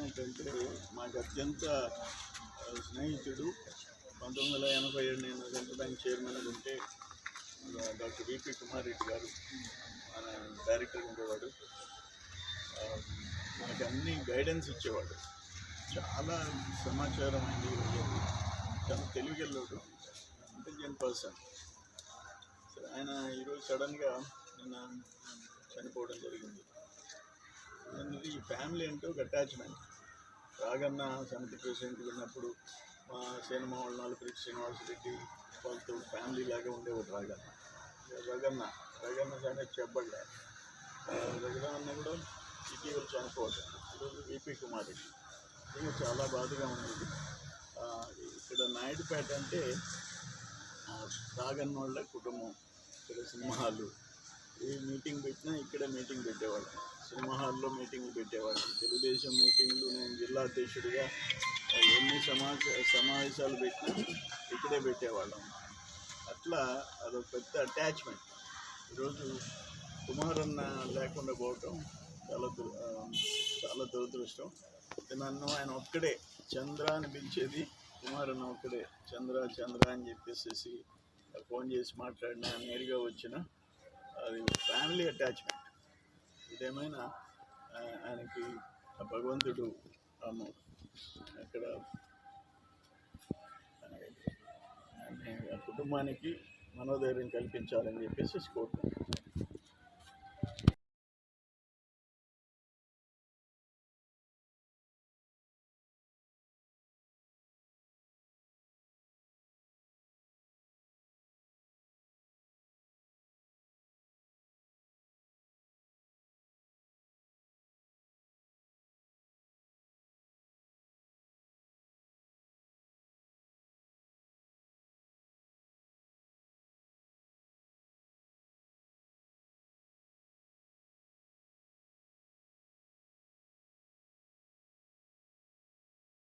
ఏంటంటే మాకు అత్యంత స్నేహితుడు. 1987 నేను సెంట్రల్ బ్యాంక్ చైర్మన్ ఉంటే డాక్టర్ విపి కుమార్ రెడ్డి గారు మన డైరెక్టర్ ఉండేవాడు. మనకి అన్ని గైడెన్స్ ఇచ్చేవాడు. చాలా సమాచారం అండి. చాలా తెలివిగల్లోడు, ఇంటెలిజెంట్ పర్సన్. సరే, ఆయన ఈరోజు సడన్గా నిన్న చనిపోవడం జరిగింది. ఈ ఫ్యామిలీ అంటే ఒక అటాచ్మెంట్. రాగన్న సమితి ప్రెసిడెంట్ ఉన్నప్పుడు మా సేనమావళ నాలుగురెడ్డి శ్రీనివాసరెడ్డి వాళ్ళతో ఫ్యామిలీ లాగా ఉండేవాడు రగన్న సంగతి చెప్పలే. రఘురామన్న కూడా ఇటీవల చనిపోవడం. ఈరోజు విపి కుమార్ రెడ్డి. ఇది చాలా బాధగా ఉండేది. ఇక్కడ నాయుడుపేట అంటే రాగన్న వాళ్ళ కుటుంబం. ఇక్కడ సినిమా హాలు ఏ మీటింగ్ పెట్టినా ఇక్కడే మీటింగ్ పెట్టేవాళ్ళం. సినిమా హాల్లో మీటింగ్లు పెట్టేవాళ్ళం. తెలుగుదేశం మీటింగ్లు నేను జిల్లా అధ్యక్షుడిగా ఎన్ని సమావేశాలు పెట్టినా ఇక్కడే పెట్టేవాళ్ళం. అట్లా అదొక పెద్ద అటాచ్మెంట్. ఈరోజు కుమారన్న లేకుండా పోవటం చాలా దురదృష్టం. నన్ను ఆయన ఒక్కడే చంద్ర అని పిలిచేది. కుమారన్న ఒక్కడే చంద్ర అని చెప్పేసి ఫోన్ చేసి మాట్లాడినా, నేరుగా వచ్చిన అది ఫ్యామిలీ అటాచ్మెంట్. ఇదేమైనా ఆయనకి భగవంతుడు అక్కడ కుటుంబానికి మనోధైర్యం కల్పించాలని చెప్పేసి కోరుకుంటున్నాను.